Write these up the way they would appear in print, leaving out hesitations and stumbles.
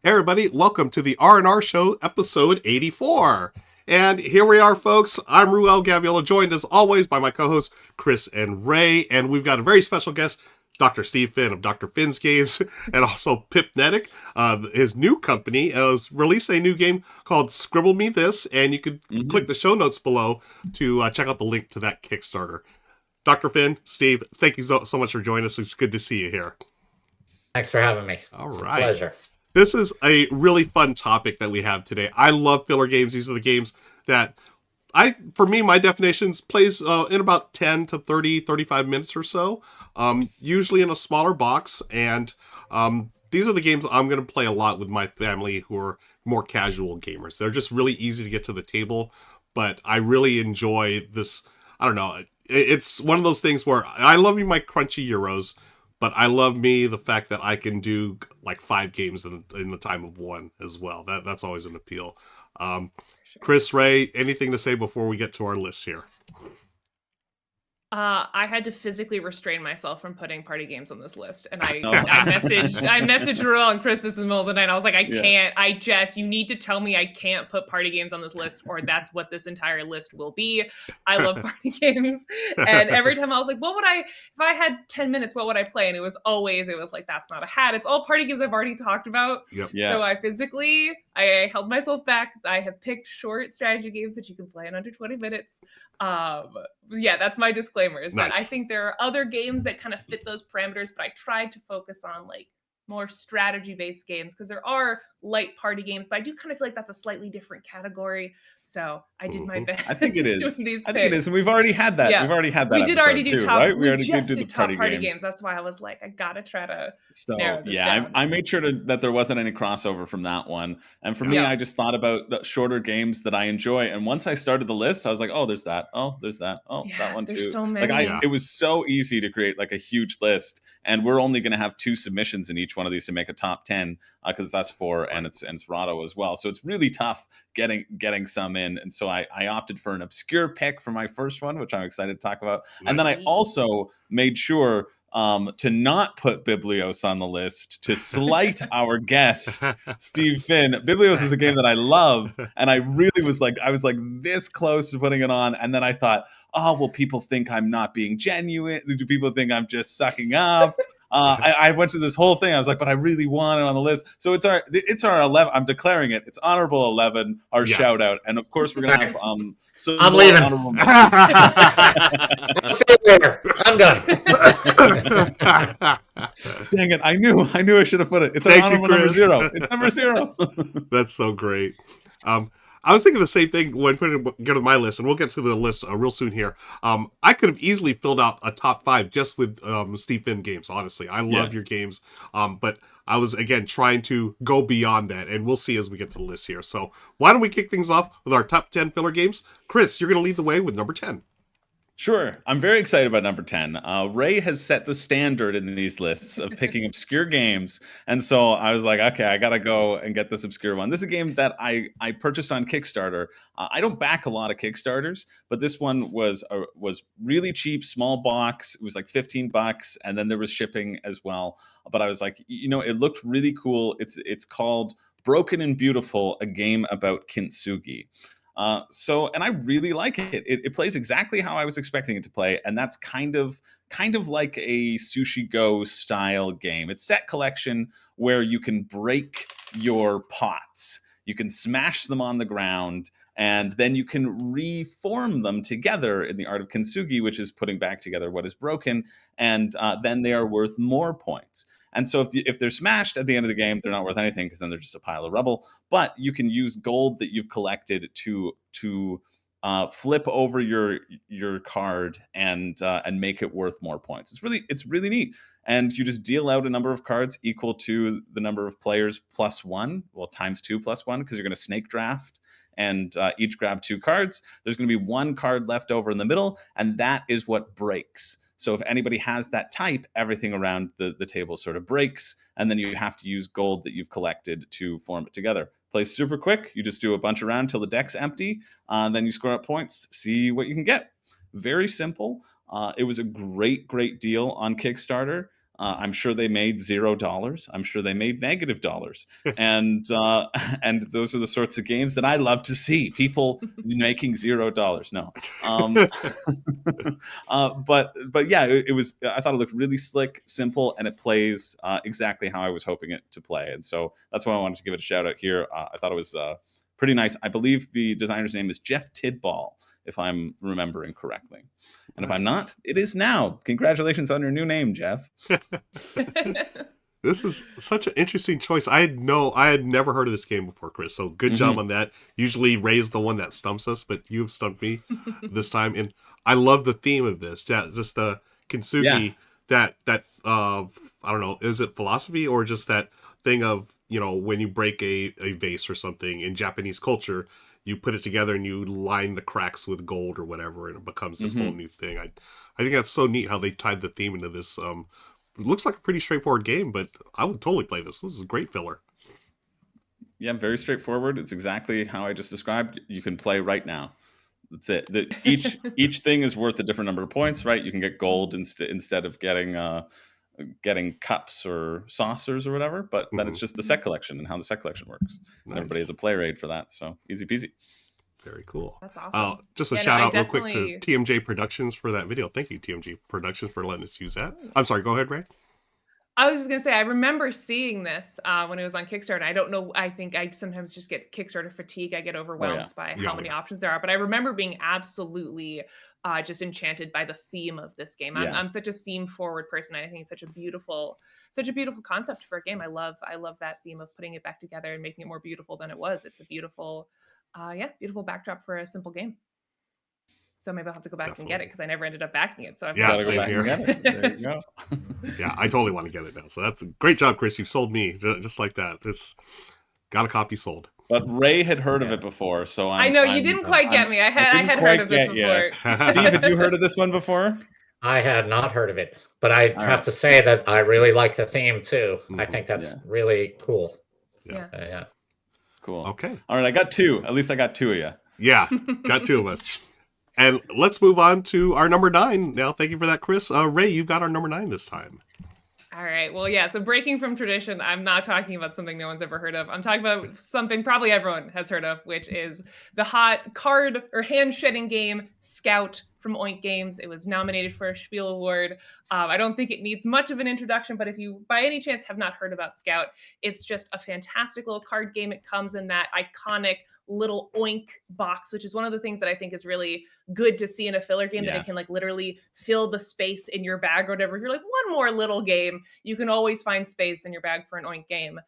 Hey everybody, welcome to the R&R Show, episode 84. And here we are, folks. I'm Ruel Gaviola, joined as always by my co-hosts Chris and Ray, and we've got a very special guest, Dr. Steve Finn of Dr. Finn's Games, and also Pipnetic. His new company has released a new game called Scribble Me This, and you could click the show notes below to check out the link to that Kickstarter. Dr. Finn, Steve, thank you so much for joining us. It's good to see you here. Thanks for having me. All it's right. a pleasure. This is a really fun topic that we have today. I love filler games. These are the games that for me, my definitions plays in about 10 to 30, 35 minutes or so, usually in a smaller box. And these are the games I'm going to play a lot with my family who are more casual gamers. They're just really easy to get to the table, but I really enjoy this. I don't know. It's one of those things where I love my crunchy Euros, but I love the fact that I can do like 5 games in the time of one as well. That's always an appeal. Chris, Ray, anything to say before we get to our list here? I had to physically restrain myself from putting party games on this list. And I messaged Ruel and Chris this in the middle of the night. I was like, I can't, you need to tell me I can't put party games on this list, or that's what this entire list will be. I love party games. And every time I was like, if I had 10 minutes, what would I play? And it was like, that's not a hat. It's all party games I've already talked about. Yep. Yeah. So I held myself back. I have picked short strategy games that you can play in under 20 minutes. That's my disclaimer, is that I think there are other games that kind of fit those parameters, but I tried to focus on like more strategy-based games because there are light party games, but I do kind of feel like that's a slightly different category. So I did my best. I think it is. I think it is, and we've already had that. Yeah. We've already had that. We did already do too, top. Right? We already did the top party games. That's why I was like, I gotta try to narrow this down. I made sure that there wasn't any crossover from that one. And for me, I just thought about the shorter games that I enjoy. And once I started the list, I was like, oh, there's that. Oh, there's that. Oh, that one too. There's so many. It was so easy to create like a huge list. And we're only going to have 2 submissions in each one of these to make a top 10 because that's 4 and it's Rado as well. So it's really tough getting some in. And so I opted for an obscure pick for my first one, which I'm excited to talk about. Nice. And then I also made sure to not put Biblios on the list to slight our guest, Steve Finn. Biblios is a game that I love, and I really was like this close to putting it on, and then I thought, oh, well, people think I'm not being genuine. Do people think I'm just sucking up? I went through this whole thing. I was like, but I really want it on the list. So it's our 11. I'm declaring it. It's honorable 11. Our shout out, and of course we're gonna have I'm leaving. Stay there. I'm done. Dang it! I knew I should have put it. It's honorable number 0. It's number 0. That's so great. I was thinking the same thing when putting together my list, and we'll get to the list real soon here. I could have easily filled out a top 5 just with Steve Finn games, honestly. I love your games, but I was, again, trying to go beyond that, and we'll see as we get to the list here. So why don't we kick things off with our top 10 filler games? Chris, you're going to lead the way with number 10. Sure. I'm very excited about number 10. Ray has set the standard in these lists of picking obscure games. And so I was like, okay, I got to go and get this obscure one. This is a game that I purchased on Kickstarter. I don't back a lot of Kickstarters, but this one was really cheap, small box. It was like $15, and then there was shipping as well. But I was like, it looked really cool. It's called Broken and Beautiful, a game about kintsugi. And I really like it. It plays exactly how I was expecting it to play, and that's kind of like a Sushi Go style game. It's set collection where you can break your pots. You can smash them on the ground, and then you can reform them together in the art of kintsugi, which is putting back together what is broken, and then they are worth more points. And so if they're smashed at the end of the game, they're not worth anything because then they're just a pile of rubble. But you can use gold that you've collected to flip over your card and make it worth more points. It's really neat. And you just deal out a number of cards equal to the number of players plus 1, well, times 2 plus 1, because you're going to snake draft and each grab 2 cards. There's going to be 1 card left over in the middle, and that is what breaks. So if anybody has that type, everything around the table sort of breaks, and then you have to use gold that you've collected to form it together. Plays super quick. You just do a bunch around till the deck's empty, then you score up points, see what you can get. Very simple. It was a great deal on Kickstarter. I'm sure they made $0. I'm sure they made negative dollars, and and those are the sorts of games that I love to see. People making $0. No, but yeah, it was. I thought it looked really slick, simple, and it plays exactly how I was hoping it to play. And so that's why I wanted to give it a shout out here. I thought it was pretty nice. I believe the designer's name is Jeff Tidball, if I'm remembering correctly. And if I'm not, it is now. Congratulations on your new name, Jeff. This is such an interesting choice. I had never heard of this game before, Chris. So good job on that. Usually Ray's the one that stumps us, but you've stumped me this time. And I love the theme of this. Yeah, just the kintsugi, that I don't know, is it philosophy or just that thing of, you know, when you break a vase or something in Japanese culture, you put it together and you line the cracks with gold or whatever, and it becomes this whole new thing. I think that's so neat how they tied the theme into this. It looks like a pretty straightforward game, but I would totally play this. This is a great filler. Yeah, very straightforward. It's exactly how I just described. You can play right now. That's it. Each thing is worth a different number of points, right? You can get gold instead of getting cups or saucers or whatever, but then it's just the set collection and how the set collection works. Nice. Everybody has a player aid for that, so easy peasy. Very cool. That's awesome. Just a shout out real quick to TMJ Productions for that video. Thank you, TMJ Productions, for letting us use that. I'm sorry, go ahead, Ray. I was just going to say, I remember seeing this when it was on Kickstarter. I don't know. I think I sometimes just get Kickstarter fatigue. I get overwhelmed by how many options there are. But I remember being absolutely just enchanted by the theme of this game. I'm such a theme forward person. I think it's such a beautiful concept for a game. I love that theme of putting it back together and making it more beautiful than it was. It's a beautiful, beautiful backdrop for a simple game. So maybe I'll have to go back and get it because I never ended up backing it. So I've got to go back and get it. There you go. Yeah, I totally want to get it now. So that's a great job, Chris. You've sold me just like that. It's got a copy sold. But Ray had heard of it before, so I know you didn't quite get me. I had heard of this before. Steve, had you heard of this one before? I had not heard of it, but I have to say that I really like the theme too. I think that's really cool. Yeah. Cool. Okay. All right, I got two. At least I got two of you. Yeah, got two of us. And let's move on to our number 9 now. Thank you for that, Chris. Ray, you've got our number 9 this time. All right. Well, yeah. So breaking from tradition, I'm not talking about something no one's ever heard of. I'm talking about something probably everyone has heard of, which is the hot card or hand shedding game Scout from Oink Games. It was nominated for a Spiel Award. I don't think it needs much of an introduction, but if you by any chance have not heard about Scout, it's just a fantastic little card game. It comes in that iconic little Oink box, which is one of the things that I think is really good to see in a filler game, that it can like literally fill the space in your bag or whatever. If you're like one more little game, you can always find space in your bag for an Oink game.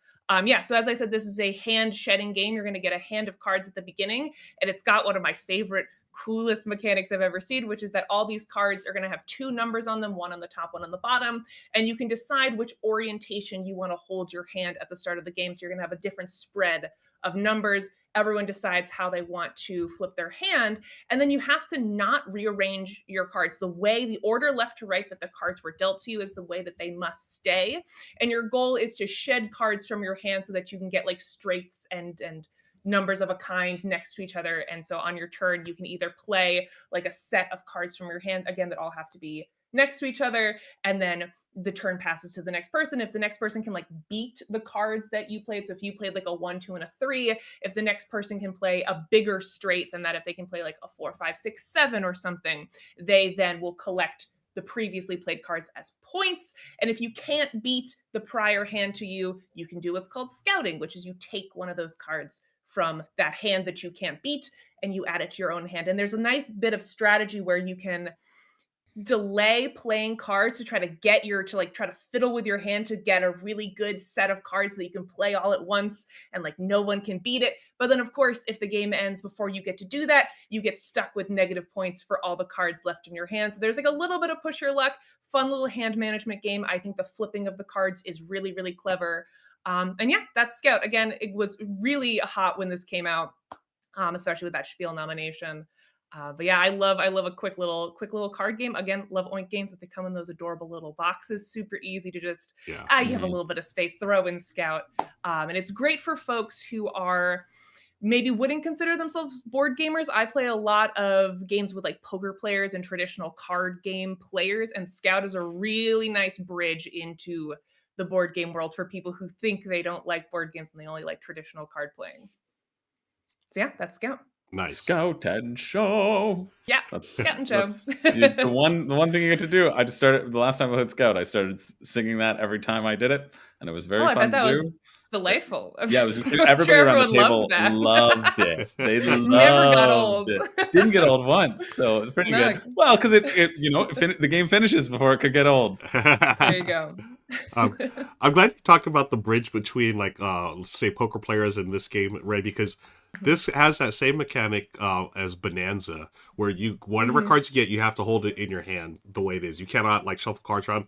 So as I said, this is a hand shedding game. You're going to get a hand of cards at the beginning, and it's got one of my favorite coolest mechanics I've ever seen, which is that all these cards are going to have 2 numbers on them, one on the top, one on the bottom, and you can decide which orientation you want to hold your hand at the start of the game. So you're going to have a different spread of numbers. Everyone decides how they want to flip their hand, and then you have to not rearrange your cards. The order left to right that the cards were dealt to you is the way that they must stay, and your goal is to shed cards from your hand so that you can get like straights and numbers of a kind next to each other. And so on your turn, you can either play like a set of cards from your hand, again, that all have to be next to each other, and then the turn passes to the next person. If the next person can like beat the cards that you played, so if you played like a 1, 2, and a 3, if the next person can play a bigger straight than that, if they can play like a 4, 5, 6, 7 or something, they then will collect the previously played cards as points. And if you can't beat the prior hand to you, you can do what's called scouting, which is you take one of those cards from that hand that you can't beat and you add it to your own hand. And there's a nice bit of strategy where you can delay playing cards to try to fiddle with your hand to get a really good set of cards so that you can play all at once and like no one can beat it. But then of course, if the game ends before you get to do that, you get stuck with negative points for all the cards left in your hand. So there's like a little bit of push your luck, fun little hand management game. I think the flipping of the cards is really, really clever. That's Scout. Again, it was really hot when this came out, especially with that Spiel nomination. I love a quick little card game. Again, love Oink Games that they come in those adorable little boxes. Super easy to just, you have a little bit of space, throw in Scout. And it's great for folks who are maybe wouldn't consider themselves board gamers. I play a lot of games with like poker players and traditional card game players, and Scout is a really nice bridge into the board game world for people who think they don't like board games and they only like traditional card playing. So yeah, that's Scout. Nice. Scout and Show. Yeah, That's Scout and Show. it's the one thing you get to do. I just started the last time I played Scout. I started singing that every time I did it, and it was very I fun bet that to was do. delightful. Yeah, it was. I'm Everybody sure around the everyone table loved that. loved it. They loved Never got old. it. Didn't get old once, so it's pretty No. good. Well, because the game finishes before it could get old. There you go. I'm glad you talked about the bridge between like let's say poker players in this game, Ray, because this has that same mechanic as Bonanza, where you whatever cards you get, you have to hold it in your hand the way it is. You cannot like shuffle cards around.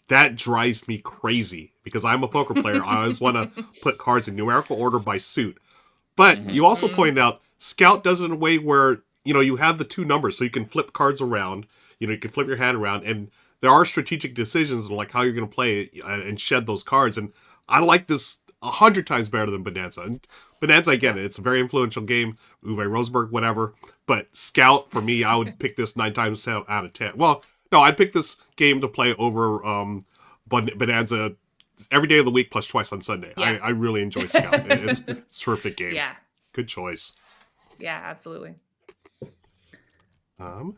That drives me crazy because I'm a poker player. I always want to put cards in numerical order by suit. But you also pointed out Scout does it in a way where you have the two numbers, so you can flip cards around. You can flip your hand around, and there are strategic decisions on like how you're going to play it and shed those cards. And I like this 100 times better than Bonanza. And Bonanza, I get it. It's a very influential game. Uwe Rosenberg, whatever. But Scout, for me, I would pick this 9 times out of 10. Well, no, I'd pick this game to play over Bonanza every day of the week plus twice on Sunday. Yeah. I really enjoy Scout. It's a terrific game. Yeah. Good choice. Yeah, absolutely.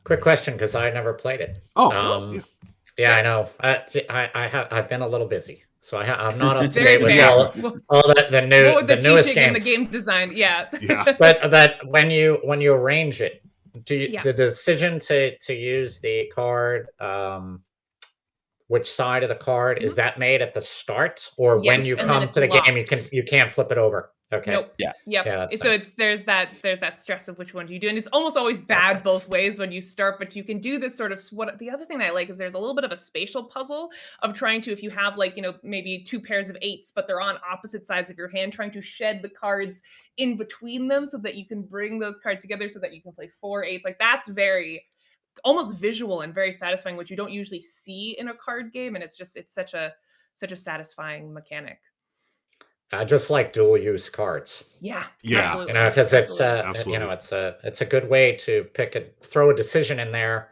Quick question, because I never played it. Yeah, I know. I've been a little busy, so I'm not up to date with all the newest teaching and the games. game design. Yeah. Yeah. But when you arrange it, the decision to use the card, which side of the card is that made at the start, or when you come to the game you can't flip it over? Okay. Nope. Yeah. Yep. Yeah, that's so nice. there's that stress of which one do you do, and it's almost always bad both ways when you start. But you can do this sort of the other thing that I like is there's a little bit of a spatial puzzle of trying to, if you have like maybe 2 pairs of 8s, but they're on opposite sides of your hand, trying to shed the cards in between them so that you can bring those cards together so that you can play 4 8s. Like that's very almost visual and very satisfying, which you don't usually see in a card game, and it's such a satisfying mechanic. I just like dual use cards. Yeah. Absolutely. Because it's it's a good way to throw a decision in there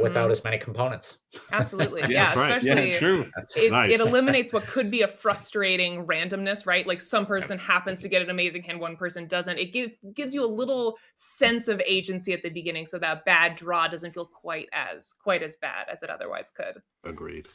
without as many components. Absolutely. That's right. Especially True. It eliminates what could be a frustrating randomness, right? Like some person happens to get an amazing hand, one person doesn't. It gives you a little sense of agency at the beginning, so that bad draw doesn't feel quite as bad as it otherwise could. Agreed.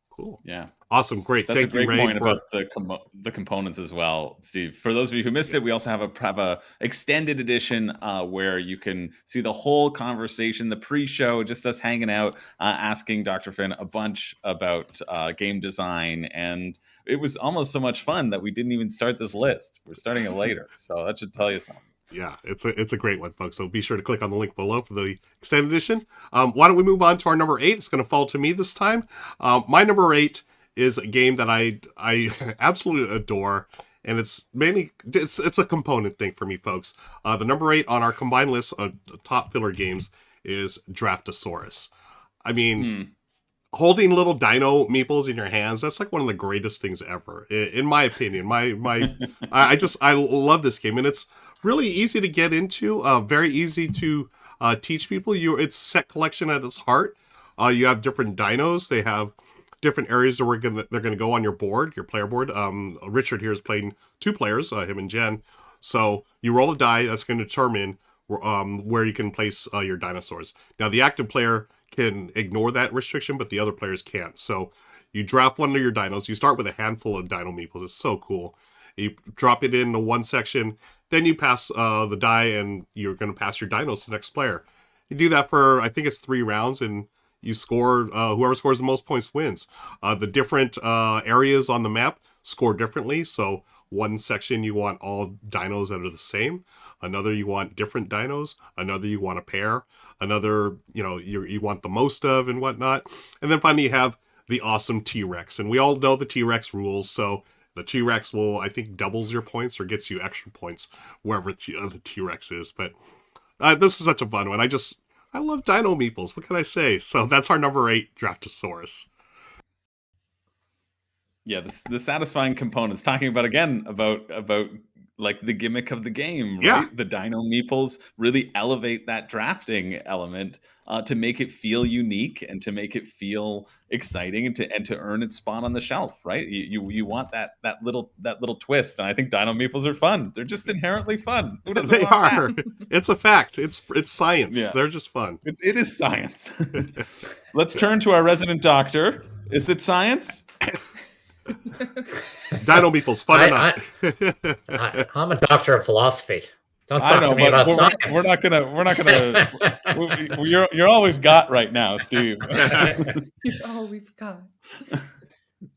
Cool. Yeah. Awesome. Great. That's Thank a great you, Ray, point about the components as well, Steve. For those of you who missed it, we also have a extended edition where you can see the whole conversation, the pre-show, just us hanging out, asking Dr. Finn a bunch about game design. And it was almost so much fun that we didn't even start this list. We're starting it later. So that should tell you something. Yeah, it's a great one, folks. So be sure to click on the link below for the extended edition. Why don't we move on to our number 8? It's going to fall to me this time. My number 8 is a game that I absolutely adore, and it's a component thing for me, folks. The number 8 on our combined list of top filler games is Draftosaurus. I mean, holding little dino meeples in your hands, that's like one of the greatest things ever, in my opinion. I love this game, and it's really easy to get into, very easy to teach people. It's set collection at its heart. You have different dinos. They have different areas where they're going to go on your board, your player board. Richard here is playing 2 players, him and Jen. So you roll a die that's going to determine where you can place your dinosaurs. Now the active player can ignore that restriction, but the other players can't. So you draft one of your dinos. You start with a handful of dino meeples. It's so cool. You drop it into one section, then you pass the die, and you're going to pass your dinos to the next player. You do that for, I think it's 3 rounds, and you score, whoever scores the most points wins. The different areas on the map score differently. So one section you want all dinos that are the same. Another you want different dinos. Another you want a pair. Another, you want the most of and whatnot. And then finally you have the awesome T-Rex. And we all know the T-Rex rules, so the T-Rex will, I think, doubles your points or gets you extra points wherever the T-Rex is. But this is such a fun one. I love dino meeples. What can I say? So that's our number 8, Draftosaurus. Yeah, the satisfying components. Talking about like the gimmick of the game, right? Yeah. The Dino Meeples really elevate that drafting element to make it feel unique and to make it feel exciting and to earn its spot on the shelf, right? You want that little twist, and I think Dino Meeples are fun. They're just inherently fun. Who doesn't They want are. that? It's a fact. It's science. Yeah. They're just fun. It is science. Let's turn to our resident doctor. Is it science? Dino Meeples, fun or not? I'm a doctor of philosophy. Don't talk to me about science. We're not gonna. You're all we've got right now, Steve. You're all we've got.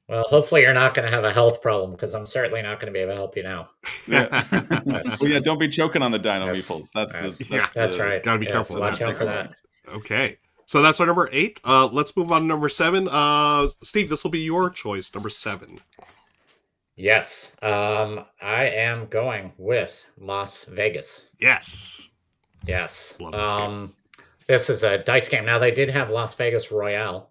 Well, hopefully you're not going to have a health problem, because I'm certainly not going to be able to help you now. Yeah. Well, yeah. Don't be choking on the Dino Meeples. That's right. Gotta be careful. Watch out for that. Okay. So that's our number 8. Let's move on to number 7. Steve, this will be your choice, number 7. Yes. I am going with Las Vegas. Yes. Yes. Love this game. This is a dice game. Now, they did have Las Vegas Royale,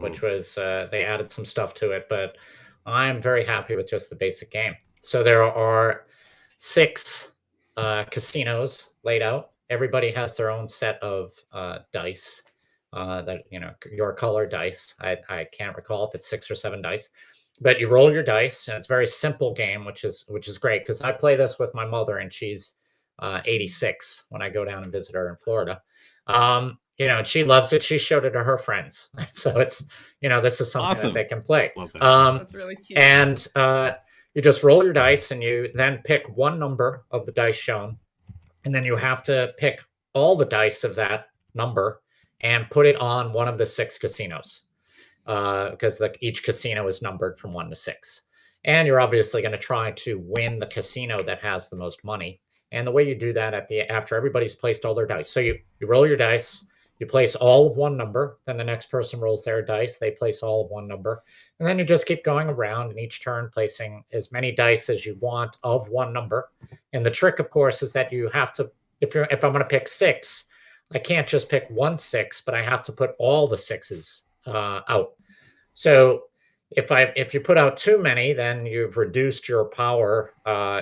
which was, they added some stuff to it, but I'm very happy with just the basic game. So there are 6 casinos laid out. Everybody has their own set of dice, that, your color dice. I can't recall if it's 6 or 7 dice, but you roll your dice, and it's a very simple game, which is great, because I play this with my mother, and she's 86 when I go down and visit her in Florida. And she loves it. She showed it to her friends. So it's, this is something Awesome. that they can play. That's really cute. And you just roll your dice, and you then pick one number of the dice shown. And then you have to pick all the dice of that number and put it on one of the 6 casinos, because each casino is numbered from 1 to 6. And you're obviously going to try to win the casino that has the most money. And the way you do that after everybody's placed all their dice. So you roll your dice, you place all of one number, then the next person rolls their dice, they place all of one number, and then you just keep going around, and each turn placing as many dice as you want of one number. And the trick, of course, is that you have to, if I'm going to pick 6, I can't just pick 1 6, but I have to put all the 6s out. So if you put out too many, then you've reduced your power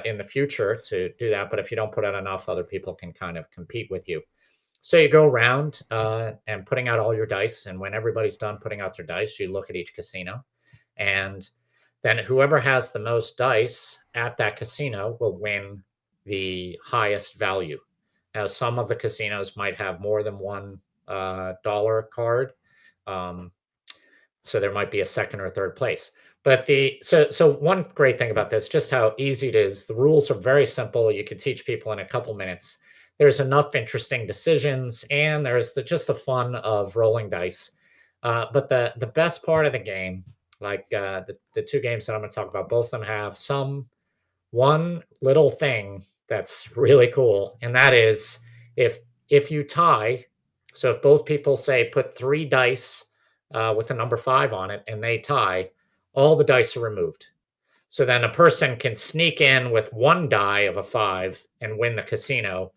in the future to do that. But if you don't put out enough, other people can kind of compete with you. So you go around and putting out all your dice. And when everybody's done putting out their dice, you look at each casino. And then whoever has the most dice at that casino will win the highest value. Now, some of the casinos might have more than one dollar card. So there might be a second or third place. But so one great thing about this, just how easy it is. The rules are very simple. You can teach people in a couple minutes. There's enough interesting decisions, and there's just the fun of rolling dice. But the best part of the game, like the 2 games that I'm going to talk about, both of them have one little thing that's really cool, and that is if you tie. So if both people say put 3 dice with a number 5 on it, and they tie, all the dice are removed. So then a person can sneak in with 1 die of a 5 and win the casino.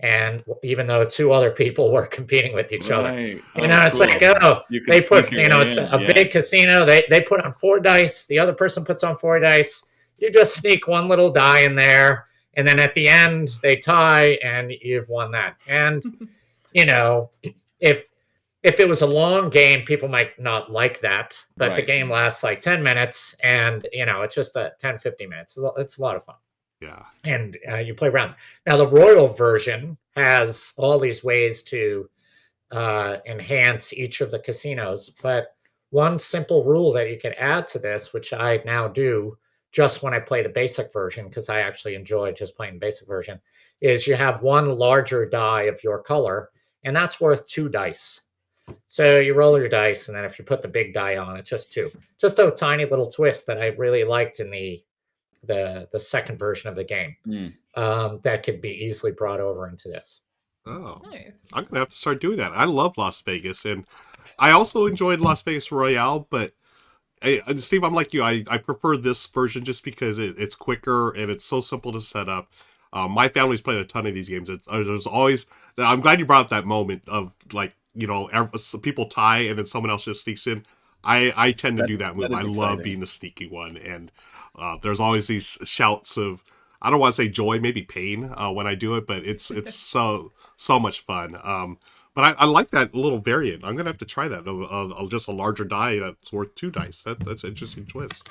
And even though 2 other people were competing with each other, it's cool. Like, they put, it's a big casino. They put on 4 dice. The other person puts on 4 dice. You just sneak 1 little die in there. And then at the end, they tie, and you've won that. And, if it was a long game, people might not like that. But the game lasts like 10 minutes, and, it's just 10, 15 minutes. It's a lot of fun. Yeah. And you play rounds. Now, the Royal version has all these ways to enhance each of the casinos. But one simple rule that you can add to this, which I now do just when I play the basic version, because I actually enjoy just playing the basic version, is you have 1 larger die of your color, and that's worth 2 dice. So you roll your dice, and then if you put the big die on, it's just 2. Just a tiny little twist that I really liked in the second version of the game, that could be easily brought over into this. Oh, nice. I'm gonna have to start doing that. I love Las Vegas, and I also enjoyed Las Vegas Royale, but Steve, I'm like you. I prefer this version just because it's quicker and it's so simple to set up. My family's played a ton of these games. There's always. I'm glad you brought up that moment of like people tie and then someone else just sneaks in. I tend to do that move. I love being the sneaky one, and there's always these shouts of I don't want to say joy, maybe pain when I do it, but it's so much fun. But I like that little variant. I'm gonna have to try that. Just a larger die that's worth 2 dice. That's an interesting twist.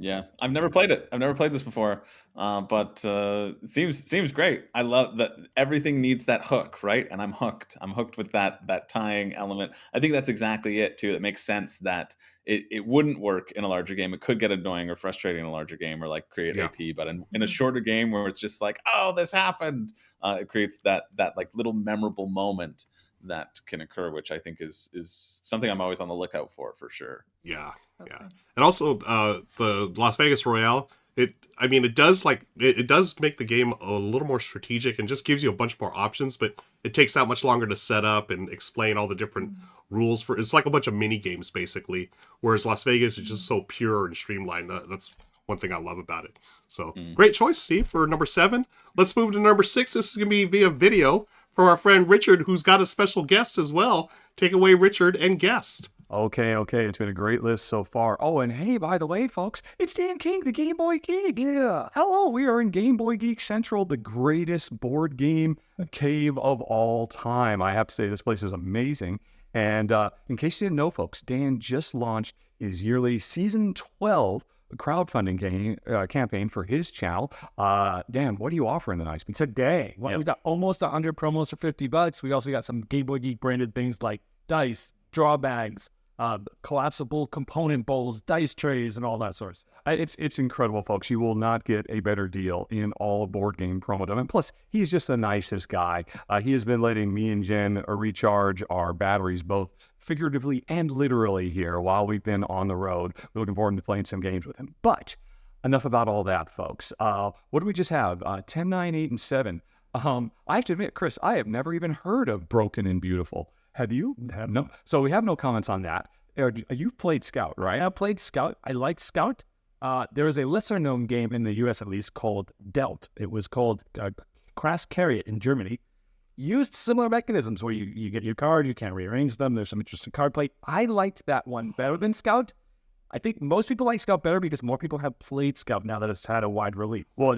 Yeah, I've never played it. I've never played this before, but it seems great. I love that everything needs that hook, right? And I'm hooked. I'm hooked with that tying element. I think that's exactly it too. It makes sense that it wouldn't work in a larger game. It could get annoying or frustrating in a larger game, or like create AT. But in a shorter game where it's just like, oh, this happened, it creates that like little memorable moment that can occur, which I think is something I'm always on the lookout for sure. Yeah. Okay. Yeah. And also the Las Vegas Royale, it does make the game a little more strategic and just gives you a bunch more options, but it takes that much longer to set up and explain all the different rules for. It's like a bunch of mini games basically, whereas Las Vegas is just so pure and streamlined. That's one thing I love about it. So great choice, Steve, for number 7. Let's move to number 6. This is going to be via video from our friend Richard, who's got a special guest as well. Take away, Richard, and guest. Okay. It's been a great list so far. Oh, and hey, by the way, folks, it's Dan King, the Game Boy Geek. Yeah. Hello, we are in Game Boy Geek Central, the greatest board game cave of all time. I have to say, this place is amazing. And in case you didn't know, folks, Dan just launched his yearly Season 12 crowdfunding campaign for his channel. Dan, what are you offering tonight? Today, we got almost 100 promos for $50. We also got some Game Boy Geek branded things like dice, draw bags, collapsible component bowls, dice trays, and all that sort of stuff. It's incredible, folks. You will not get a better deal in all of board game promodom. And plus, he's just the nicest guy. He has been letting me and Jen recharge our batteries, both figuratively and literally, here while we've been on the road. We're looking forward to playing some games with him. But enough about all that, folks. What do we just have? 10, 9, 8, and 7. I have to admit, Chris, I have never even heard of Broken and Beautiful. Have you? No. So we have no comments on that. You've played Scout, right? I played Scout. I like Scout. There is a lesser-known game in the U.S. at least called Delt. It was called Crass Carriot in Germany. Used similar mechanisms where you get your cards, you can't rearrange them. There's some interesting card play. I liked that one better than Scout. I think most people like Scout better because more people have played Scout now that it's had a wide release. Well,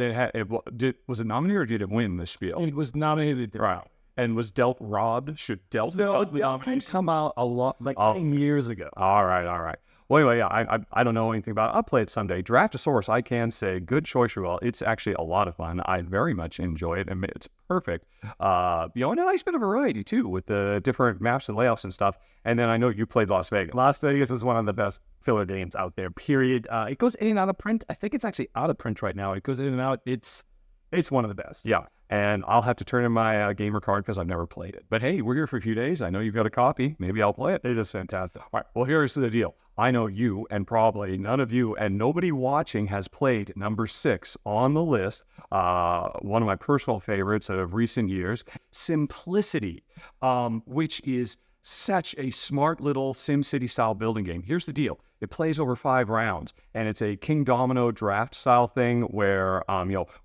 was it nominated or did it win the Spiel? It was nominated. Right. And was Delt robbed? Should Delt come out a lot, 10 years ago. All right. Well, anyway, yeah, I don't know anything about it. I'll play it someday. Draftosaurus, I can say, good choice, Ruel. It's actually a lot of fun. I very much enjoy it, and it's perfect. And a nice bit of variety, too, with the different maps and layouts and stuff. And then I know you played Las Vegas. Las Vegas is one of the best filler games out there, period. It goes in and out of print. I think it's actually out of print right now. It goes in and out. It's one of the best. Yeah. And I'll have to turn in my gamer card because I've never played it. But hey, we're here for a few days. I know you've got a copy. Maybe I'll play it. It is fantastic. All right. Well, here's the deal. I know you and probably none of you and nobody watching has played number 6 on the list. One of my personal favorites of recent years, Simplicity, which is such a smart little SimCity style building game. Here's the deal. It plays over 5 rounds, and it's a King Domino draft style thing where,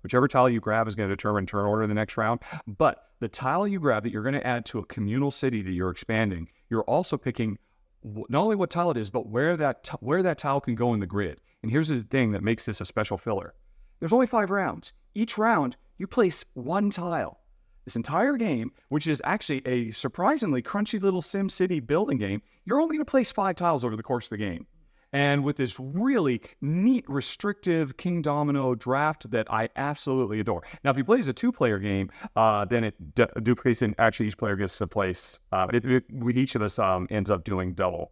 whichever tile you grab is going to determine turn order in the next round. But the tile you grab that you're going to add to a communal city that you're expanding, you're also picking not only what tile it is, but where that tile can go in the grid. And here's the thing that makes this a special filler. There's only 5 rounds. Each round, you place 1 tile. This entire game, which is actually a surprisingly crunchy little SimCity building game, you're only going to place 5 tiles over the course of the game. And with this really neat, restrictive King Domino draft that I absolutely adore. Now, if you play as a 2-player game, then it duplicates, and actually each player gets to place. Each of us ends up doing double.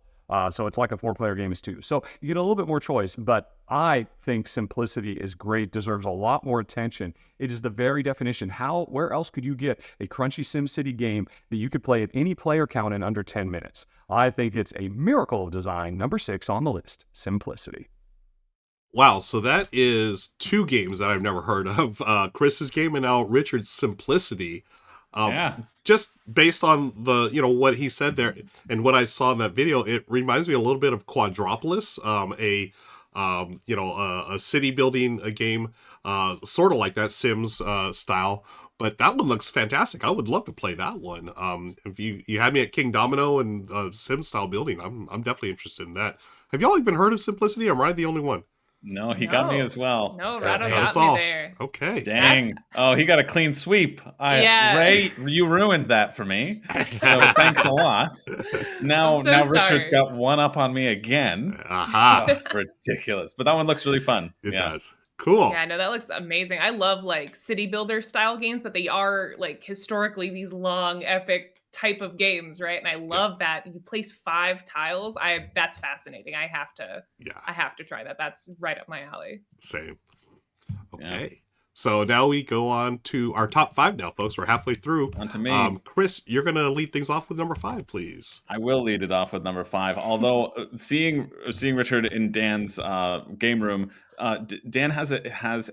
So it's like a 4-player game is 2. So you get a little bit more choice, but I think Simplicity is great, deserves a lot more attention. It is the very definition. Where else could you get a crunchy SimCity game that you could play at any player count in under 10 minutes? I think it's a miracle of design. Number 6 on the list, Simplicity. Wow, so that is 2 games that I've never heard of. Chris's game and now Richard's Simplicity. Just based on the, what he said there and what I saw in that video, it reminds me a little bit of Quadropolis, a city building a game, sort of like that Sims style. But that one looks fantastic. I would love to play that one. If you had me at King Domino and Sim style building, I'm definitely interested in that. Have y'all even heard of Simplicity? Or am I the only one? No, he got me No. as well. No, Got Rado me. Got us got me all. there. Okay. Dang. Oh, he got a clean sweep. Yeah. Ray, you ruined that for me. So thanks a lot. I'm Now so Richard's sorry. got one up on me again. Aha. Oh, ridiculous. But that one looks really fun. It Yeah. does. Cool. Yeah, no, that looks amazing. I love like city builder style games, but they are like historically these long, epic type of games, right? And I love that you place 5 tiles. That's fascinating. I have to try that. That's right up my alley. Same. Yeah. Okay. So now we go on to our top 5 now, folks. We're halfway through. On to me. Chris, you're going to lead things off with number 5, please. I will lead it off with number 5. Although seeing Richard in Dan's game room, Dan has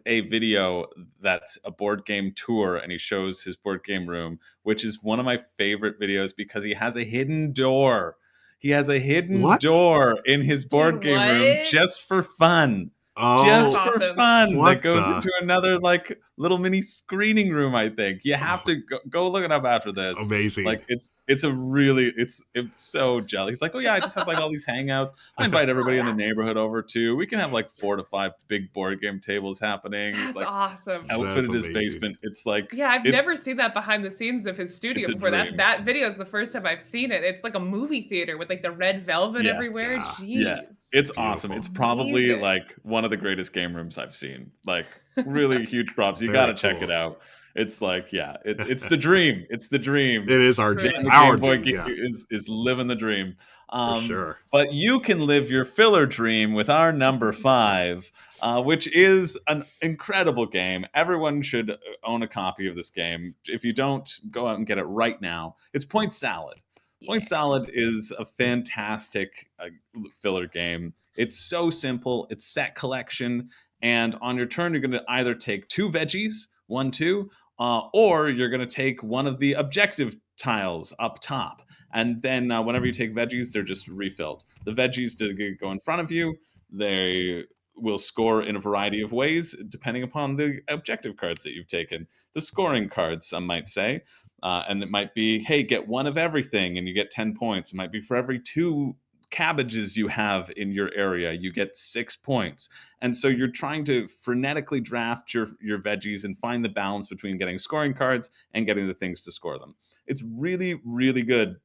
a video that's a board game tour, and he shows his board game room, which is one of my favorite videos because he has a hidden door. He has a hidden door in his board game room just for fun. Oh, just That's for awesome. fun. What That goes the- into another like little mini screening room. I think you have to go look it up after this. Amazing. Like it's a really it's so jelly. He's like, oh yeah, I just have like all these hangouts. I invite everybody in the neighborhood over too. We can have like 4 to 5 big board game tables happening. He's That's like awesome. outfitted his amazing. basement. It's like Yeah, I've it's- never seen that behind the scenes of his studio it's a before. dream. That video is the first time I've seen it. It's like a movie theater with like the red velvet Yeah. everywhere. Yeah. Jeez. Yeah, it's Beautiful. awesome. It's probably Amazing. like one of the greatest game rooms I've seen. Like really huge props. You Very got to check cool. it out. It's like it's the dream. It's the dream. It is our Really? The our Game Boy dream, yeah, is living the dream. for sure. But you can live your filler dream with our number 5, which is an incredible game. Everyone should own a copy of this game. If you don't, go out and get it right now. It's Point Salad. Point Salad is a fantastic filler game. It's so simple. It's set collection. And on your turn, you're going to either take 2 veggies, 1, 2, or you're going to take one of the objective tiles up top. And then whenever you take veggies, they're just refilled. The veggies go in front of you. They will score in a variety of ways, depending upon the objective cards that you've taken. The scoring cards, some might say. And it might be, hey, get 1 of everything and you get 10 points. It might be for every 2 cabbages you have in your area, you get 6 points. And so you're trying to frenetically draft your veggies and find the balance between getting scoring cards and getting the things to score them. It's really, really good.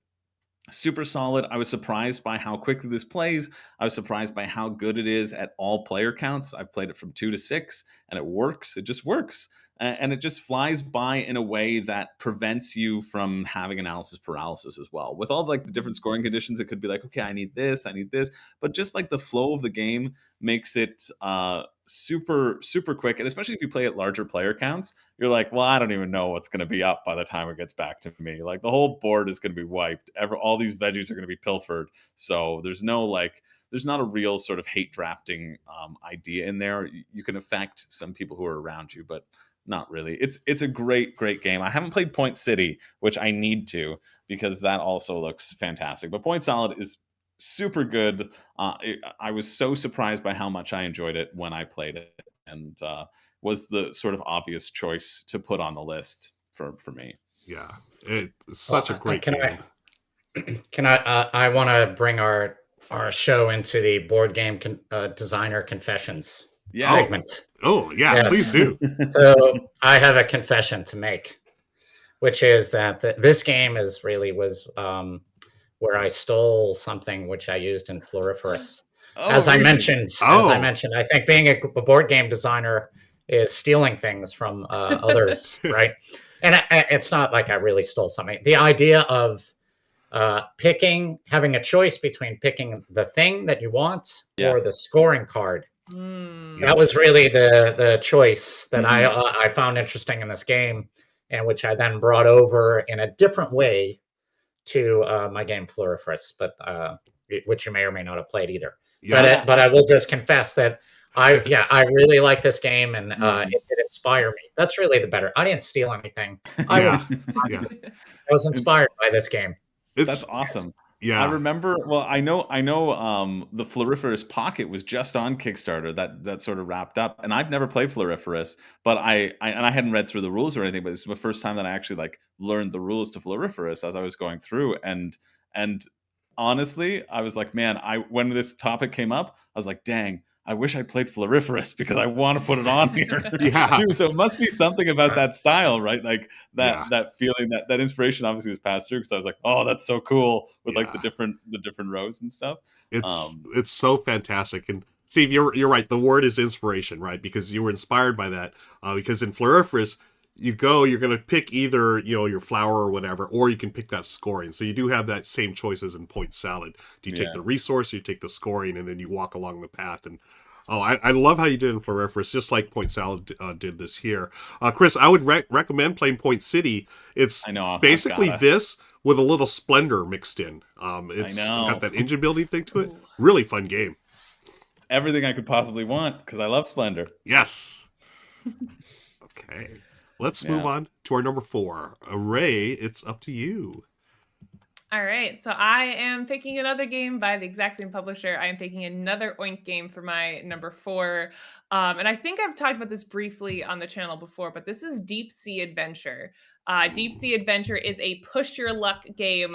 Super solid. I was surprised by how quickly this plays. I was surprised by how good it is at all player counts. I've played it from 2 to 6 and it works. It just works. And it just flies by in a way that prevents you from having analysis paralysis as well. With all like the different scoring conditions, it could be like, okay, I need this. But just like the flow of the game makes it super, super quick. And especially if you play at larger player counts, you're like, well, I don't even know what's going to be up by the time it gets back to me. Like the whole board is going to be wiped. All these veggies are going to be pilfered. So there's not a real sort of hate drafting idea in there. You can affect some people who are around you, but not really. It's a great game. I haven't played Point City, which I need to, because that also looks fantastic. But Point Salad is super good. I was so surprised by how much I enjoyed it when I played it, and was the sort of obvious choice to put on the list for me. Yeah, it's such a great game. I want to bring our show into the board game designer confessions segment. Oh, yeah, Yes. please do. So I have a confession to make, which is that this game was where I stole something which I used in Floriferous. As I mentioned, I think being a board game designer is stealing things from others, right? And it's not like I really stole something. The idea of having a choice between picking the thing that you want or the scoring card. That was really the choice that I found interesting in this game, and which I then brought over in a different way to my game Floriferous, but which you may or may not have played either. Yeah. But I will just confess that I really like this game, and it did inspire me. That's really the better. I didn't steal anything. I was inspired by this game. That's awesome. Yeah, I remember. Well, I know. The Floriferous Pocket was just on Kickstarter. That sort of wrapped up, and I've never played Floriferous, but I hadn't read through the rules or anything. But it's the first time that I actually like learned the rules to Floriferous as I was going through. And honestly, I was like, man, when this topic came up, I was like, dang, I wish I played Floriferous because I want to put it on here Yeah. too. So it must be something about that style, right? Like Yeah. that feeling, that inspiration obviously was passed through because I was like, oh, that's so cool with like the Yeah. different rows and stuff. It's so fantastic. And Steve, you're right. The word is inspiration, right? Because you were inspired by that. Because in Floriferous, you're going to pick either, your flower or whatever, or you can pick that scoring. So you do have that same choices in Point Salad. Do you take the resource, you take the scoring, and then you walk along the path. And I love how you did in Floriferous, just like Point Salad did this here. Chris, I would recommend playing Point City. It's I know, basically gotta. this with a little Splendor mixed in. It's got that engine building thing to it. Really fun game. Everything I could possibly want because I love Splendor. Yes. Okay. Let's move on to our number 4. Ray, it's up to you. All right, so I am picking another game by the exact same publisher. I am picking another Oink game for my number 4. And I think I've talked about this briefly on the channel before, but this is Deep Sea Adventure. Deep Sea Adventure is a push your luck game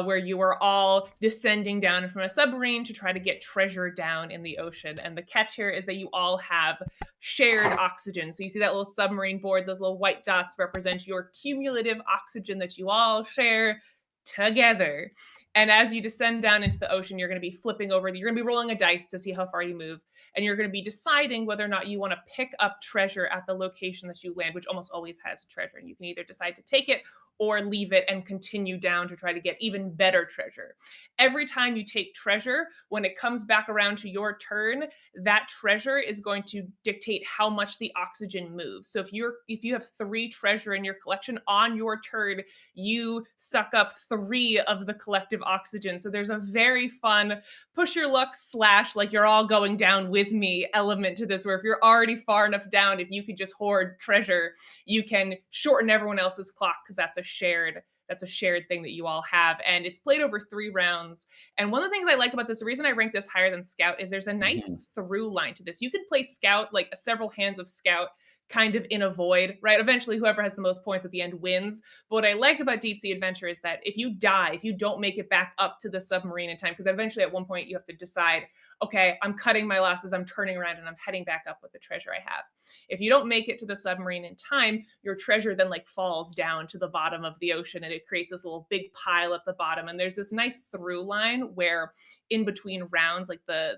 where you are all descending down from a submarine to try to get treasure down in the ocean. And the catch here is that you all have shared oxygen. So you see that little submarine board, those little white dots represent your cumulative oxygen that you all share together. And as you descend down into the ocean, you're going to be flipping over, you're going to be rolling a dice to see how far you move. And you're going to be deciding whether or not you want to pick up treasure at the location that you land, which almost always has treasure. And you can either decide to take it or leave it and continue down to try to get even better treasure. Every time you take treasure, when it comes back around to your turn, that treasure is going to dictate how much the oxygen moves. So if you have 3 treasure in your collection, on your turn, you suck up 3 of the collective oxygen. So there's a very fun push your luck / like you're all going down with me element to this, where if you're already far enough down, if you could just hoard treasure, you can shorten everyone else's clock because that's a shared thing that you all have. And it's played over 3 rounds. And one of the things I like about this, the reason I rank this higher than Scout, is there's a nice through line to this. You could play Scout, like several hands of Scout, kind of in a void, right? Eventually, whoever has the most points at the end wins. But what I like about Deep Sea Adventure is that if you die, if you don't make it back up to the submarine in time, because eventually at one point you have to decide, okay, I'm cutting my losses, I'm turning around and I'm heading back up with the treasure I have. If you don't make it to the submarine in time, your treasure then like falls down to the bottom of the ocean and it creates this little big pile at the bottom. And there's this nice through line where in between rounds, like the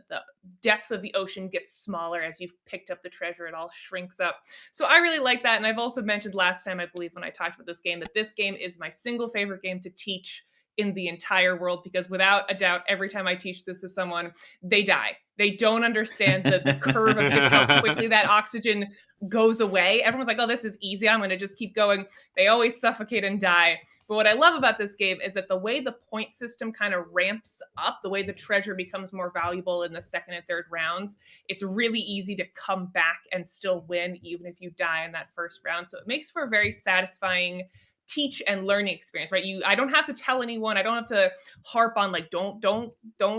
depth of the ocean gets smaller as you've picked up the treasure, it all shrinks up. So I really like that. And I've also mentioned last time, I believe, when I talked about this game, that this game is my single favorite game to teach in the entire world, because without a doubt, every time I teach this to someone, they die. They don't understand the curve of just how quickly that oxygen goes away. Everyone's like, oh, this is easy, I'm going to just keep going. They always suffocate and die. But what I love about this game is that the way the point system kind of ramps up, the way the treasure becomes more valuable in the second and third rounds, it's really easy to come back and still win, even if you die in that first round. So it makes for a very satisfying teach and learning experience, right? I don't have to tell anyone. I don't have to harp on like, don't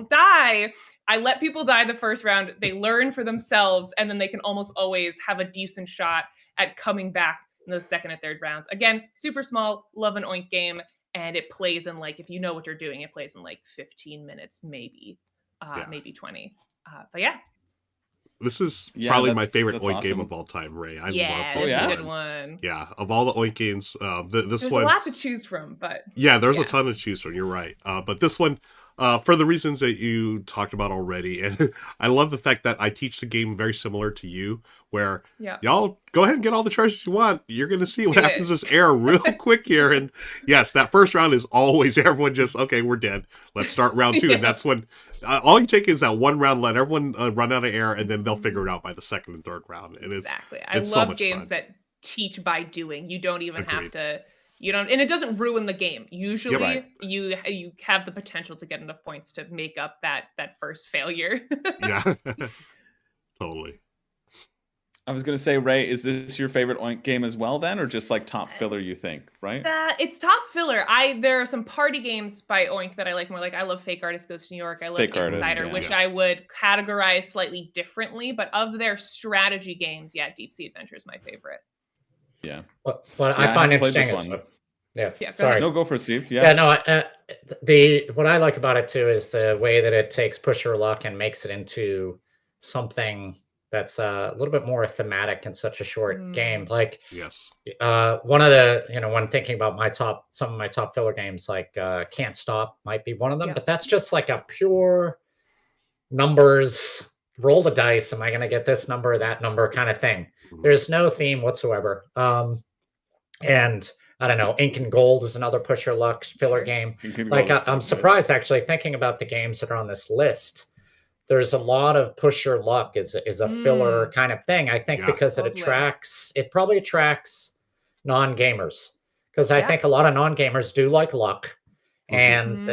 die. I let people die the first round. They learn for themselves, and then they can almost always have a decent shot at coming back in those second and third rounds. Again, super small, love an Oink game, and it plays in like, if you know what you're doing, it plays in like 15 minutes, maybe 20. But yeah. This is probably my favorite that's Oink awesome. game of all time, Ray. I love this this is one. a good one. Yeah, of all the Oink games, this There's one... a lot to choose from, but... Yeah, there's a ton to choose from, you're right. But this one, for the reasons that you talked about already, and I love the fact that I teach the game very similar to you, where y'all go ahead and get all the treasures you want. You're going to see what happens this air real quick here. And yes, that first round is always everyone just, okay, we're dead. Let's start round 2. And that's when all you take is that one round, let everyone run out of air, and then they'll figure it out by the second and third round. And exactly. It's I so love much games fun. that teach by doing. You don't even have to... and it doesn't ruin the game. Usually you have the potential to get enough points to make up that first failure. Yeah, totally. I was going to say, Ray, is this your favorite Oink game as well then, or just like top filler, you think, right? It's top filler. There are some party games by Oink that I like more. Like I love Fake Artist Goes to New York. I love Insider, which I would categorize slightly differently. But of their strategy games, Deep Sea Adventure is my favorite. Yeah. What I find interesting is sorry. No, go for it, Steve. What I like about it too is the way that it takes push your luck and makes it into something that's a little bit more thematic in such a short game. Like Yes. one of the, when thinking about some of my top filler games, like Can't Stop might be one of them, Yeah. but that's just like a pure numbers, roll the dice. Am I going to get this number or that number kind of thing? There's no theme whatsoever. And I don't know, Ink and Gold is another push your luck filler game. Like I'm surprised actually thinking about the games that are on this list. There's a lot of push your luck is a filler kind of thing. I think because it probably attracts non-gamers, because I think a lot of non-gamers do like luck. And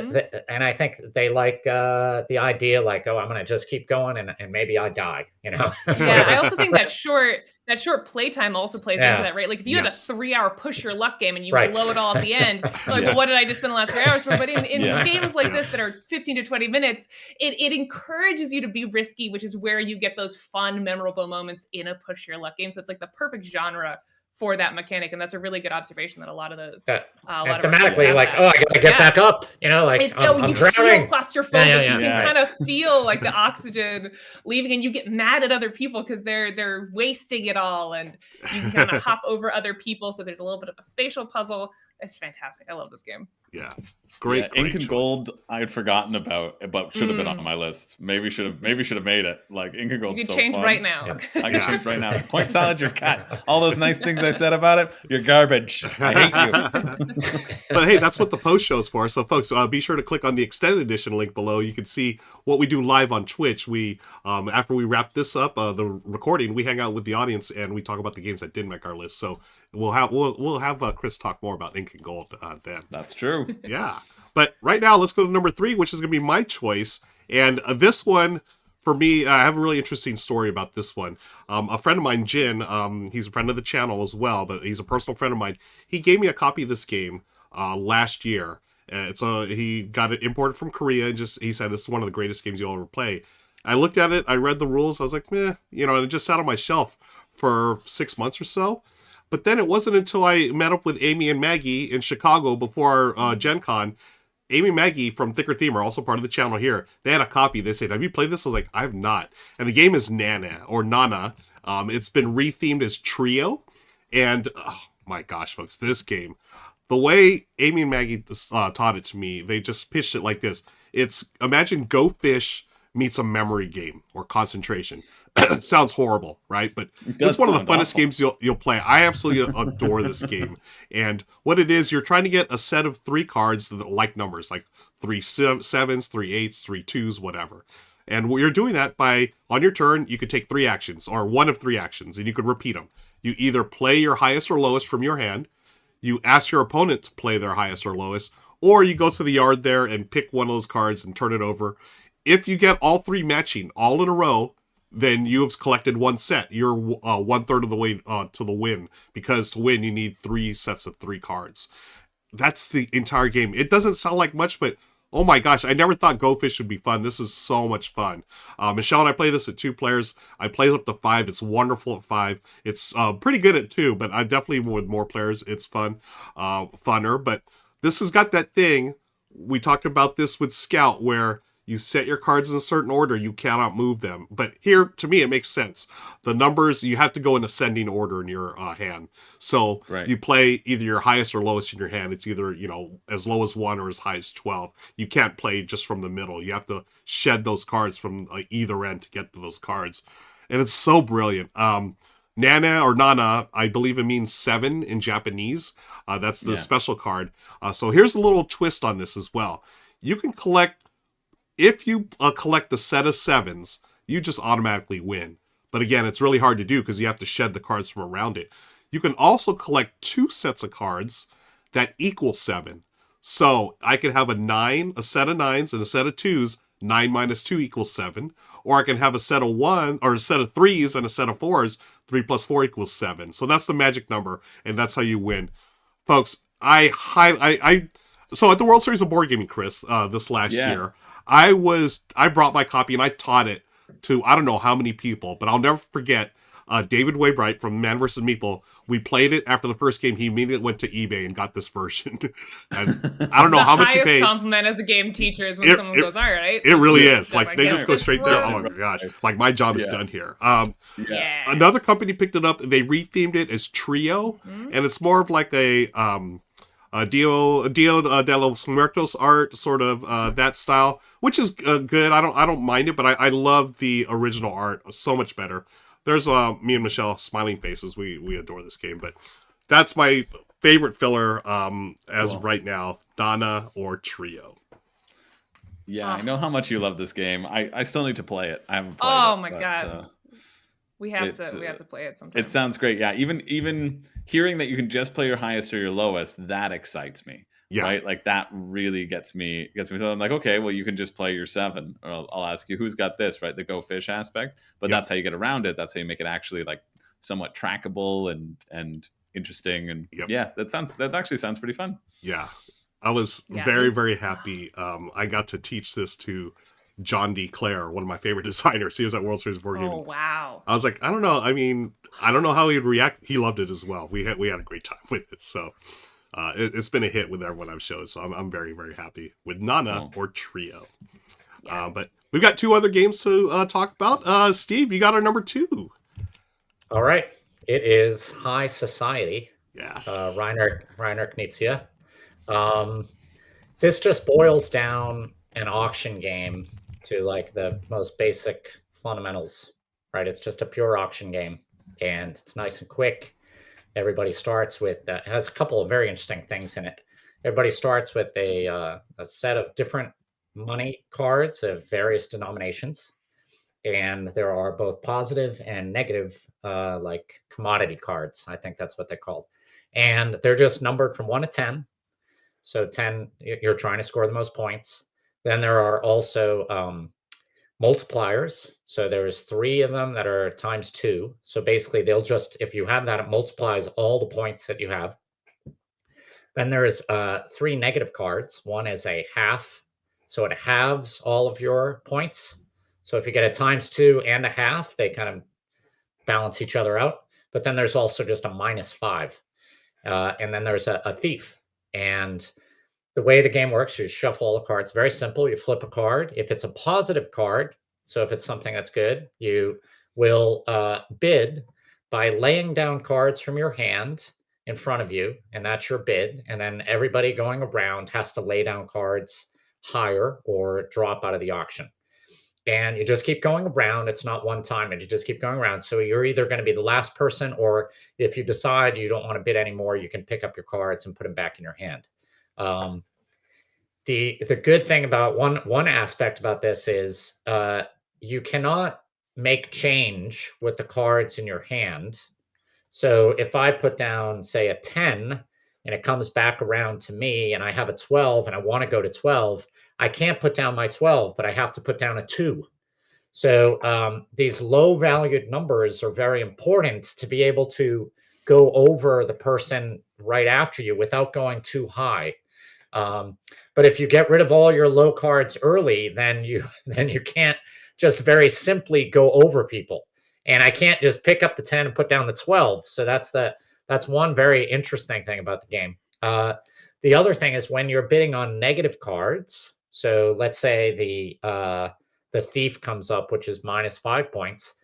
and I think they like the idea, like, oh, I'm gonna just keep going and maybe I die, Yeah, I also think that short playtime also plays into that, right? Like if you had a 3-hour push your luck game and you blow it all at the end, like, well, what did I just spend the last 3 hours for? But in games like this that are 15 to 20 minutes, it encourages you to be risky, which is where you get those fun, memorable moments in a push your luck game. So it's like the perfect genre for that mechanic, and that's a really good observation that a lot of those thematically, like, oh, I gotta get back up, like I'm you drowning. Feel claustrophobic. You can kind of feel like the oxygen leaving, and you get mad at other people because they're wasting it all, and you can kind of hop over other people, so there's a little bit of a spatial puzzle. It's fantastic. I love this game. Yeah, great. Ink and Gold, I had forgotten about, but should have been on my list. Maybe should have made it. Like Ink and Gold. You can change right now. I can change right now. Point salad, your cat. All those nice things I said about it, you're garbage. I hate you. But hey, that's what the post show's for. So, folks, be sure to click on the extended edition link below. You can see what we do live on Twitch. We, after we wrap this up, the recording, we hang out with the audience and we talk about the games that didn't make our list. So we'll have Chris talk more about Ink and Gold then. That's true. Yeah. But right now, let's go to number 3, which is going to be my choice. And this one, for me, I have a really interesting story about this one. A friend of mine, Jin, he's a friend of the channel as well, but he's a personal friend of mine. He gave me a copy of this game last year. He got it imported from Korea, and he said this is one of the greatest games you'll ever play. I looked at it, I read the rules, I was like, meh, and it just sat on my shelf for 6 months or so. But then it wasn't until I met up with Amy and Maggie in Chicago before Gen Con. Amy and Maggie from Thicker Theme are also part of the channel here. They had a copy. They said, have you played this? I was like, I have not. And the game is Nana. It's been rethemed as Trio. And, oh my gosh, folks, this game, the way Amy and Maggie taught it to me, they just pitched it like this. Imagine Go Fish meets a memory game or concentration. Sounds horrible, right? But it's one of the funnest games you'll play. I absolutely adore this game. And what it is, you're trying to get a set of 3 cards that like numbers, like 3 sevens, 3 eights, 3 twos, whatever. And you're doing that by, on your turn, you could take 3 actions, or one of 3 actions, and you could repeat them. You either play your highest or lowest from your hand, you ask your opponent to play their highest or lowest, or you go to the yard there and pick one of those cards and turn it over. If you get all 3 matching all in a row, then you have collected 1 set. You're 1/3 of the way to the win, because to win you need 3 sets of 3 cards. That's the entire game. It doesn't sound like much, but oh my gosh, I never thought Go Fish would be fun. This is so much fun. Michelle and I play this at 2 players. I play up to 5. It's wonderful at 5. It's pretty good at 2, but I definitely with more players, it's funner. But this has got that thing. We talked about this with Scout, where you set your cards in a certain order, you cannot move them. But here, to me, it makes sense. The numbers, you have to go in ascending order in your hand. So you play either your highest or lowest in your hand. It's either, as low as 1 or as high as 12. You can't play just from the middle. You have to shed those cards from either end to get to those cards. And it's so brilliant. Nana or Nana, I believe it means 7 in Japanese. That's the special card. So here's a little twist on this as well. You can collect, if you collect the set of 7s, you just automatically win. But again, it's really hard to do because you have to shed the cards from around it. You can also collect 2 sets of cards that equal 7. So I could have a set of 9s and a set of 2s. 9 minus 2 equals 7. Or I can have a set of 1 or a set of 3s and a set of 4s. 3 plus 4 equals 7. So that's the magic number, and that's how you win, folks. So at the World Series of Board Gaming, Chris, this last year, I brought my copy and I taught it to I don't know how many people, but I'll never forget David Waybright from Man vs. Meeple. We played it after the first game. He immediately went to eBay and got this version. And I don't know how much he The paid. highest compliment as a game teacher is when someone goes, all right. It really is. Yeah, Like, they just go straight there. Oh my gosh. Like, my job is done here. Yeah. Another company picked it up. They rethemed it as Trio. And it's more of like a Dio de los Muertos art, sort of that style, which is good. I don't mind it, but I love the original art so much better. There's me and Michelle smiling faces. We adore this game, but that's my favorite filler as of right now, Donna or Trio. Yeah, I know how much you love this game. I still need to play it. I haven't played it. Oh my god. We have to play it sometime. It sounds great. Yeah, even hearing that you can just play your highest or your lowest, that excites me. Yeah. Right? Like, that really gets me. So I'm like, okay, well, you can just play your 7. Or I'll ask you, who's got this, right? The go fish aspect. But that's how you get around it. That's how you make it actually like somewhat trackable and interesting. And that actually sounds pretty fun. Yeah. I was very happy. I got to teach this to John D. Clare, one of my favorite designers. He was at World Series of Board Gaming. Oh wow! I was like, I don't know. I mean, I don't know how he'd react. He loved it as well. We had a great time with it. So it's been a hit with everyone I've showed. So I'm very happy with Nana or Trio. Yeah. But we've got 2 other games to talk about. Steve, you got our number 2. All right, it is High Society. Yes. Reiner Knizia. This just boils down an auction game to like the most basic fundamentals, right? It's just a pure auction game, and it's nice and quick. Everybody starts with it has a couple of very interesting things in it. Everybody starts with a set of different money cards of various denominations, and there are both positive and negative, like commodity cards. I think that's what they're called, and they're just numbered from 1 to 10. So 10, you're trying to score the most points. Then there are also multipliers. So there's 3 of them that are times 2. So basically they'll just, if you have that, it multiplies all the points that you have. Then there's 3 negative cards. One is a half. So it halves all of your points. So if you get a times 2 and a half, they kind of balance each other out. But then there's also just a -5. And then there's a thief. And the way the game works, you shuffle all the cards. Very simple. You flip a card. If it's a positive card, so if it's something that's good, you will bid by laying down cards from your hand in front of you, and that's your bid. And then everybody going around has to lay down cards higher or drop out of the auction. And you just keep going around. It's not one time, and you just keep going around. So you're either going to be the last person, or if you decide you don't want to bid anymore, you can pick up your cards and put them back in your hand. The good thing about one aspect about this is you cannot make change with the cards in your hand. So if I put down, say, a 10 and it comes back around to me and I have a 12 and I want to go to 12, I can't put down my 12, but I have to put down a 2. So these low valued numbers are very important to be able to go over the person right after you without going too high. But if you get rid of all your low cards early, then you can't just very simply go over people. And I can't just pick up the 10 and put down the 12. So that's one very interesting thing about the game. The other thing is when you're bidding on negative cards. So let's say the thief comes up, which is -5 points.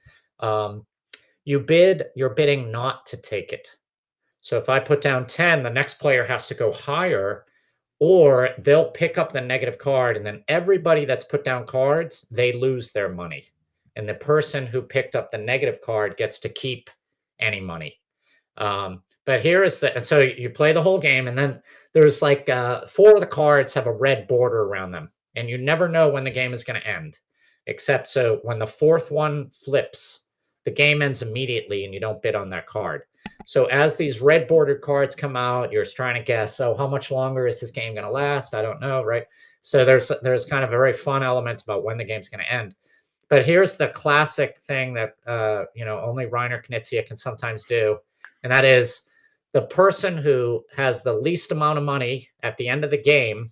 You're bidding not to take it. So if I put down 10, the next player has to go higher, or they'll pick up the negative card, and then everybody that's put down cards, they lose their money. And the person who picked up the negative card gets to keep any money. But here is and so you play the whole game, and then there's like 4 of the cards have a red border around them, and you never know when the game is going to end, except so when the 4th one flips, the game ends immediately, and you don't bid on that card. So as these red bordered cards come out, you're trying to guess, how much longer is this game going to last? I don't know, right? So there's kind of a very fun element about when the game's going to end. But here's the classic thing that only Reiner Knizia can sometimes do, and that is the person who has the least amount of money at the end of the game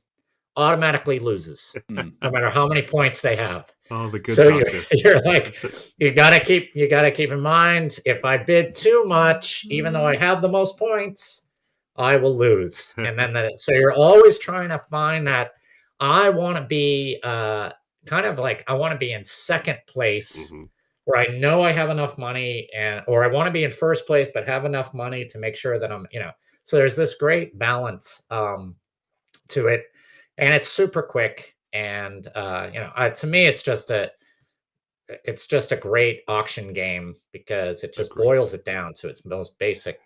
automatically loses, Hmm. no matter how many points they have. Oh, the good So doctor. you're like, you gotta keep in mind, if I bid too much, even though I have the most points, I will lose. And then so you're always trying to find that. I want to be kind of like, I want to be in second place Mhm. where I know I have enough money, or I want to be in first place but have enough money to make sure that I'm, so there's this great balance to it, and it's super quick. And to me, it's just a great auction game because it just Agreed. boils it down to its most basic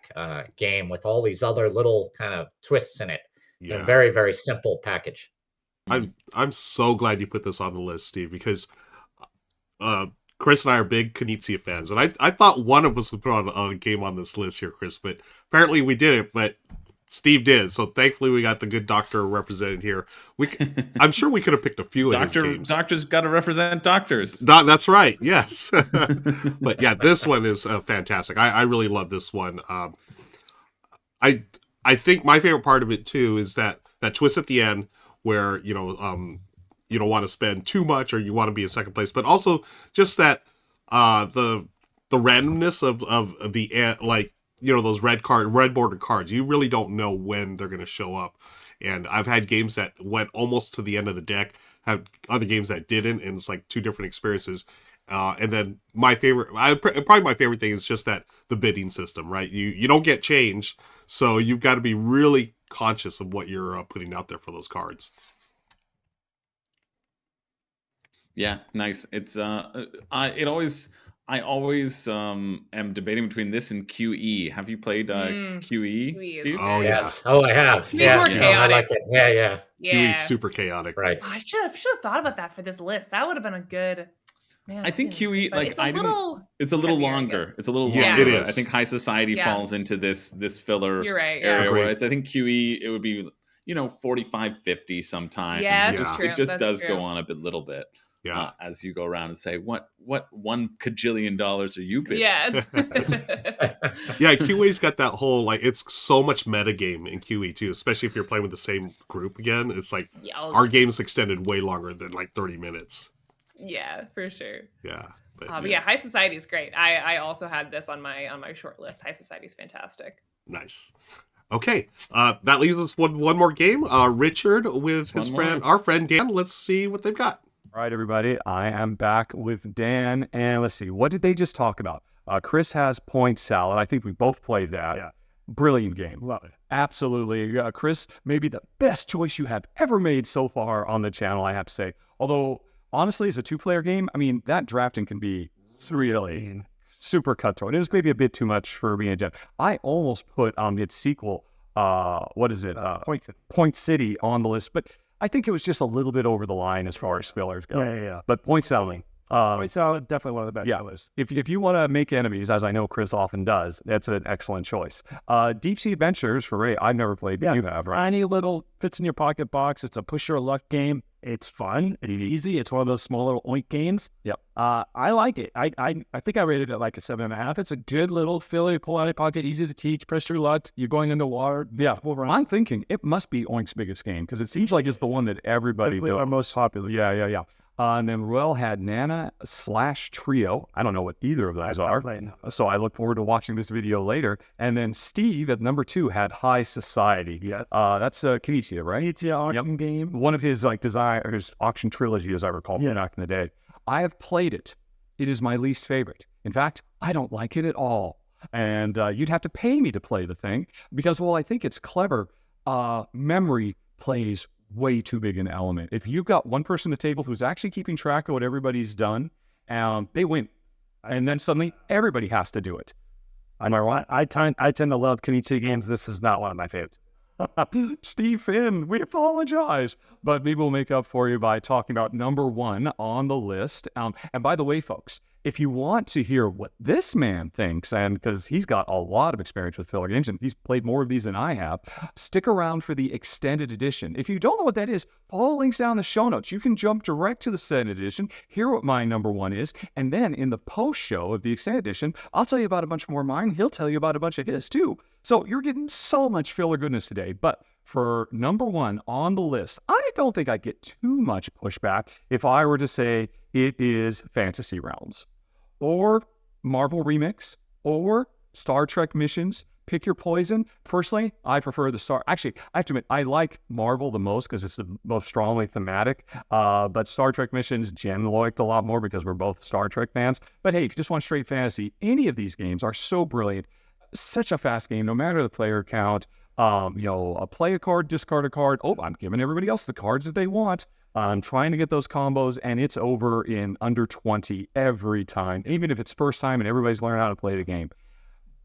game with all these other little kind of twists in it in a Yeah. very, very simple package. I'm so glad you put this on the list, Steve, because Chris and I are big Knizia fans, and I thought one of us would put on a game on this list here, Chris, but apparently we didn't. But Steve did, so thankfully we got the good doctor represented here. I'm sure we could have picked a few of his games. Doctors got to represent doctors. That's right, yes. But yeah, this one is fantastic. I really love this one. I think my favorite part of it too is that twist at the end where you don't want to spend too much or you want to be in second place, but also just that the randomness of the like. Those red bordered cards, you really don't know when they're going to show up. And I've had games that went almost to the end of the deck, have other games that didn't, and it's like two different experiences. And then probably my favorite thing is just that the bidding system, right? You don't get change, so you've got to be really conscious of what you're putting out there for those cards. Yeah, nice. It's I always am debating between this and QE. Have you played QE, QE is Steve? Oh, Yes. Oh, I have. QE's Yeah. more I like chaotic. it. Yeah. QE's super chaotic. Right. I should have thought about that for this list. That would have been a good. Man, I think QE, but like it's a little. it's a little heavier, I longer. guess. It's a little Yeah, longer. it is. I think High Society Yeah. falls into this filler You're right. Yeah. area. Agreed. Whereas I think QE, it would be 45, 50 sometimes. Yeah, that's true. It just That's does true. go on a little bit. Yeah. As you go around and say, what $1 kajillion are you bidding? Yeah. Yeah, QE's got that whole, like, it's so much metagame in QE too, especially if you're playing with the same group again. It's like, Yeah, our game's extended way longer than like 30 minutes. yeah, for sure. Yeah. But yeah, High Society is great. I also had this on my short list. High Society is fantastic. Nice. Okay, that leaves us one more game. Richard with his friend, our friend Dan. Let's see what they've got. All right, everybody. I am back with Dan, and let's see. What did they just talk about? Chris has Point Salad. I think we both played that. Yeah. Brilliant game. Love it. Absolutely. Chris, maybe the best choice you have ever made so far on the channel, I have to say. Although, honestly, as a two-player game, I mean, that drafting can be really super cutthroat. It was maybe a bit too much for me and Jeff. I almost put its sequel, what is it? Point City on the list, but I think it was just a little bit over the line as far as fillers go. Yeah. But Point Salad. Point Salad, definitely one of the best. Yeah. If you want to make enemies, as I know Chris often does, that's an excellent choice. Deep Sea Adventures for Ray, I've never played. Yeah, you have, right? Tiny little fits in your pocket box. It's a push your luck game. It's fun. It's easy. It's one of those small little oink games. Yep. I like it. I think I rated it like a 7.5. It's a good little filler, pull out of your pocket, easy to teach, press your luck. You're going into water. Yeah. I'm thinking it must be Oink's biggest game because it seems like it's the one that everybody knows. Our most popular. Yeah. And then Royal had Nana/Trio. I don't know what either of those are. So I look forward to watching this video later. And then Steve at number 2 had High Society. Yes. That's Knizia, right? Knizia auction game. One of his his auction trilogy, as I recall, back in the day. I have played it. It is my least favorite. In fact, I don't like it at all. And you'd have to pay me to play the thing because, well, I think it's clever. Memory plays way too big an element. If you've got one person at the table who's actually keeping track of what everybody's done, they win. And then suddenly everybody has to do it. I tend to love Knizia games. This is not one of my favorites. Steve Finn, we apologize. But maybe we'll make up for you by talking about number 1 on the list. And by the way, folks, if you want to hear what this man thinks, and because he's got a lot of experience with filler games, and he's played more of these than I have, stick around for the extended edition. If you don't know what that is, follow the links down in the show notes. You can jump direct to the extended edition, hear what my number 1 is, and then in the post-show of the extended edition, I'll tell you about a bunch more of mine. He'll tell you about a bunch of his, too. So you're getting so much filler goodness today. But for number one on the list, I don't think I'd get too much pushback if I were to say it is Fantasy Realms or Marvel Remix or Star Trek Missions. Pick your poison. Personally, I prefer the Star. Actually, I have to admit, I like Marvel the most because it's the most strongly thematic. But Star Trek Missions, Jen liked a lot more because we're both Star Trek fans. But hey, if you just want straight fantasy, any of these games are so brilliant. Such a fast game, no matter the player count. Play a card, discard a card. Oh, I'm giving everybody else the cards that they want. I'm trying to get those combos, and it's over in under 20 every time, even if it's first time and everybody's learning how to play the game.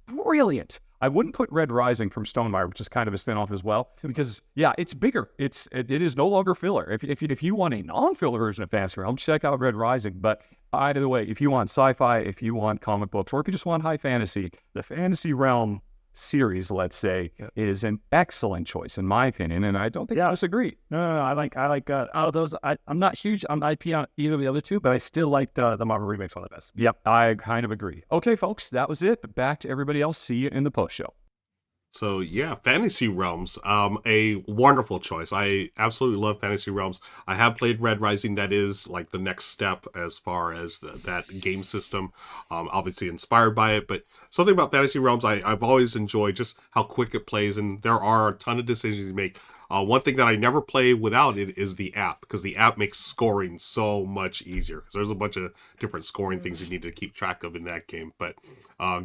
Brilliant. I wouldn't put Red Rising from Stonemaier, which is kind of a spinoff as well, because it's bigger. It is no longer filler. If you want a non-filler version of Fantasy Realms, check out Red Rising. But either way, if you want sci-fi, if you want comic books, or if you just want high fantasy, the Fantasy Realm series, let's say, is an excellent choice in my opinion, and I don't think I disagree. No, I like out of those. I'm not huge on IP on either of the other two, but I still like the Marvel Remix one of the best. Yep, I kind of agree. Okay, folks, that was it. Back to everybody else. See you in the post show. So yeah, Fantasy Realms, a wonderful choice. I absolutely love Fantasy Realms. I have played Red Rising. That is like the next step as far as that game system. Obviously inspired by it, but something about Fantasy Realms I've always enjoyed just how quick it plays, and there are a ton of decisions you make. One thing that I never play without it is the app, because the app makes scoring so much easier. Because there's a bunch of different scoring things you need to keep track of in that game. But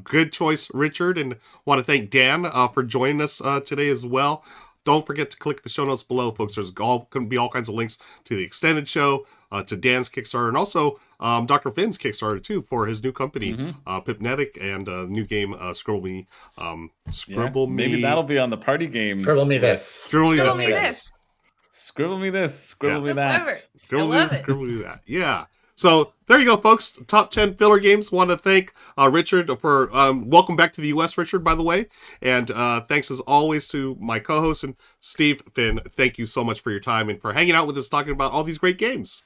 good choice, Richard, and want to thank Dan for joining us today as well. Don't forget to click the show notes below, folks. There's going to be all kinds of links to the extended show, to Dan's Kickstarter, and also Dr. Finn's Kickstarter, too, for his new company, Pipnetic, and new game, Scribble Me. Scribble Me. Maybe that'll be on the party games. Scribble me this. Scribble me this. Scribble me this. Scribble me That's that. clever. Scribble I me love this, it. scribble me that. Yeah. So there you go, folks. Top 10 filler games. Want to thank Richard for welcome back to the U.S., Richard, by the way. And thanks as always to my co-host and Steve Finn. Thank you so much for your time and for hanging out with us talking about all these great games.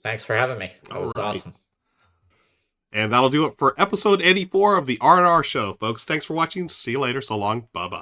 Thanks for having me. That was Alright. awesome. And that'll do it for episode 84 of the R&R Show, folks. Thanks for watching. See you later. So long. Bye-bye.